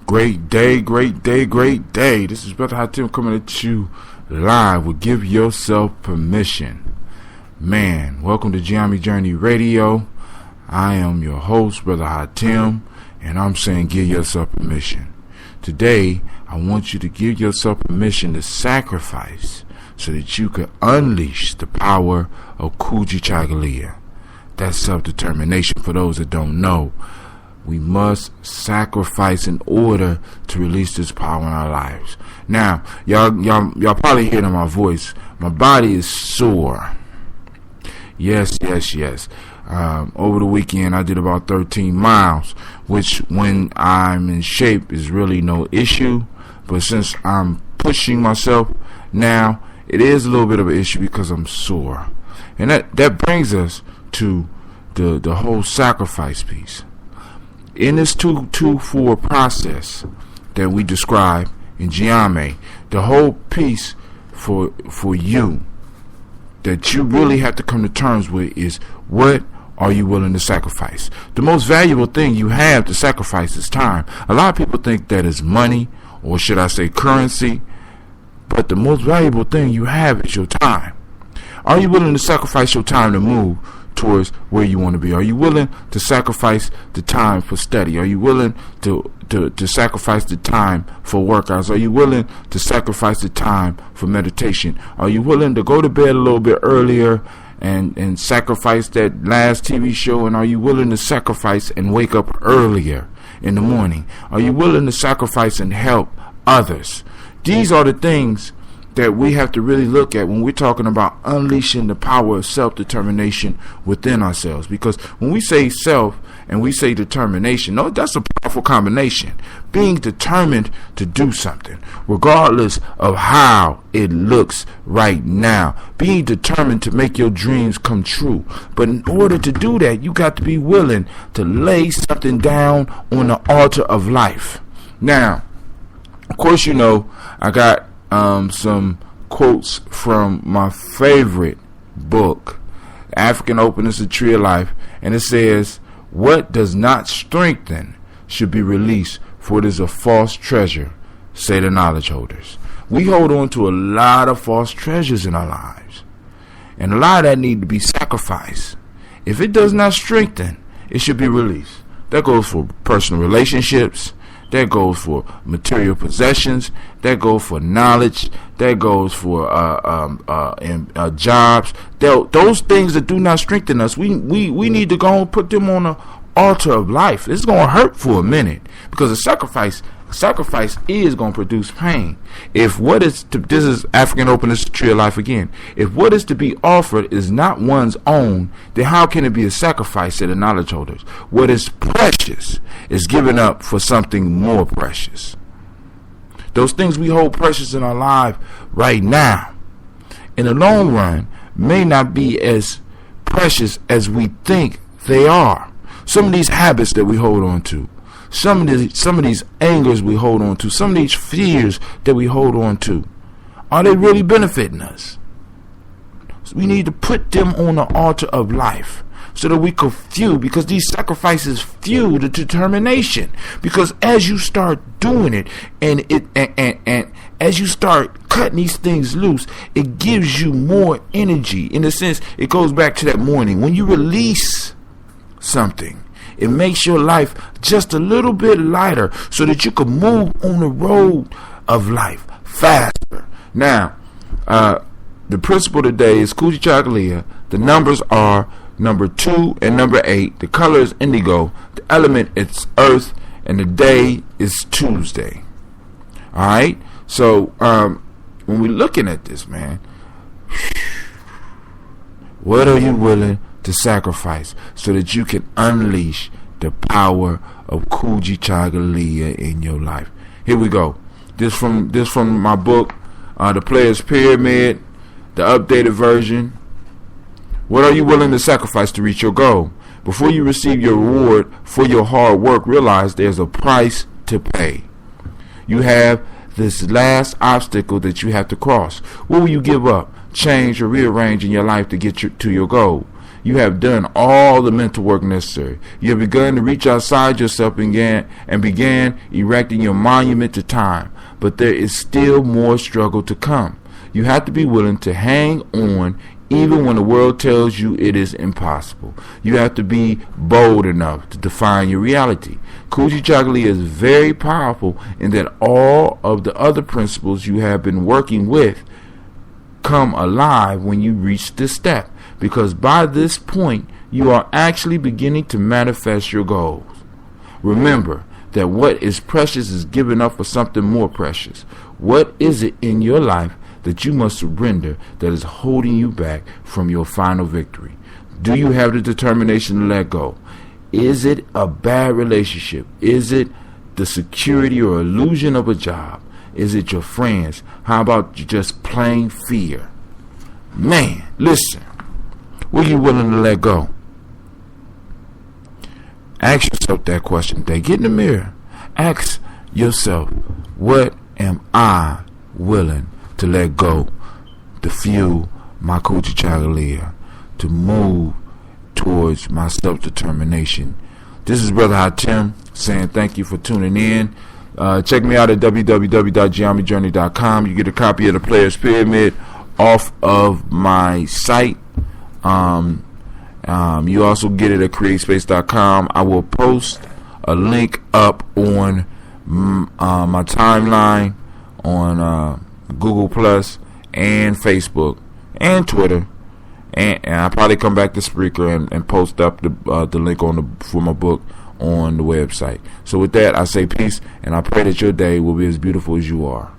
Great day, great day, great day. This is Brother Hatim coming at you live with Give Yourself Permission. Man, welcome to Giami Journey Radio. I am your host, Brother Hatim, and I'm saying give yourself permission. Today, I want you to give yourself permission to sacrifice so that you can unleash the power of Kujichagulia. That's self-determination. For those that don't know, we must sacrifice in order to release this power in our lives. Now, y'all probably hearing my voice. My body is sore. Yes. Over the weekend, I did about 13 miles, which when I'm in shape is really no issue. But since I'm pushing myself now, it is a little bit of an issue because I'm sore. And that brings us to the whole sacrifice piece. In this 2-4 process that we describe in Giame, the whole piece for you that you really have to come to terms with is, what are you willing to sacrifice? The most valuable thing you have to sacrifice is time. A lot of people think that is money, or should I say currency, but the most valuable thing you have is your time. Are you willing to sacrifice your time to move towards where you want to be? Are you willing to sacrifice the time for study? Are you willing to sacrifice the time for workouts? Are you willing to sacrifice the time for meditation? Are you willing to go to bed a little bit earlier and sacrifice that last TV show? And are you willing to sacrifice and wake up earlier in the morning? Are you willing to sacrifice and help others? These are the things that we have to really look at when we're talking about unleashing the power of self-determination within ourselves. Because when we say self and we say determination, no, that's a powerful combination. Being determined to do something, regardless of how it looks right now. Being determined to make your dreams come true. But in order to do that, you got to be willing to lay something down on the altar of life. Now, of course, you know, I got some quotes from my favorite book, African Openness, the Tree of Life, and it says, "What does not strengthen should be released, for it is a false treasure, say the knowledge holders." We hold on to a lot of false treasures in our lives, and a lot of that need to be sacrificed. If it does not strengthen, it should be released. That goes for personal relationships. That goes for material possessions. That goes for knowledge. That goes for jobs. Those things that do not strengthen us, we need to go and put them on the altar of life. It's going to hurt for a minute because the sacrifice is going to produce pain. If what is to, this is African Openness, Tree of Life again. If what is to be offered is not one's own, then how can it be a sacrifice to the knowledge holders? What is precious is given up for something more precious. Those things we hold precious in our life right now, in the long run, may not be as precious as we think they are. Some of these habits that we hold on to, some of these angers we hold on to, some of these fears that we hold on to, are they really benefiting us? So we need to put them on the altar of life so that we can fuel, because these sacrifices fuel the determination. Because as you start doing it, and as you start cutting these things loose, it gives you more energy. In a sense, it goes back to that morning when you release something. It makes your life just a little bit lighter so that you can move on the road of life faster. Now, the principle today is Kujichagulia. The numbers are number 2 and number 8. The color is indigo. The element is earth. And the day is Tuesday. All right? So, when we're looking at this, man, what are you willing to sacrifice so that you can unleash the power of Kujichagulia in your life? Here we go. This from my book, The Player's Pyramid, the updated version. What are you willing to sacrifice to reach your goal? Before you receive your reward for your hard work, realize there's a price to pay. You have this last obstacle that you have to cross. What will you give up, change, or rearrange in your life to get to your goal? You have done all the mental work necessary. You have begun to reach outside yourself and began erecting your monument to time. But there is still more struggle to come. You have to be willing to hang on even when the world tells you it is impossible. You have to be bold enough to define your reality. Kujichagulia is very powerful in that all of the other principles you have been working with come alive when you reach this step, because by this point you are actually beginning to manifest your goals. Remember that what is precious is given up for something more precious. What is it in your life that you must surrender that is holding you back from your final victory? Do you have the determination to let go? Is it a bad relationship? Is it the security or illusion of a job? Is it your friends? How about just plain fear? Man, listen. What are you willing to let go? Ask yourself that question today. Get in the mirror. Ask yourself, what am I willing to let go to fuel my Kujichagulia, to move towards my self-determination? This is Brother Hatim saying thank you for tuning in. Check me out at www.geometryjourney.com. You get a copy of the Player's Pyramid off of my site. You also get it at createspace.com. I will post a link up on my timeline on Google Plus and Facebook and Twitter, and I'll probably come back to Spreaker and post up the link for my book on the website. So with that, I say peace, and I pray that your day will be as beautiful as you are.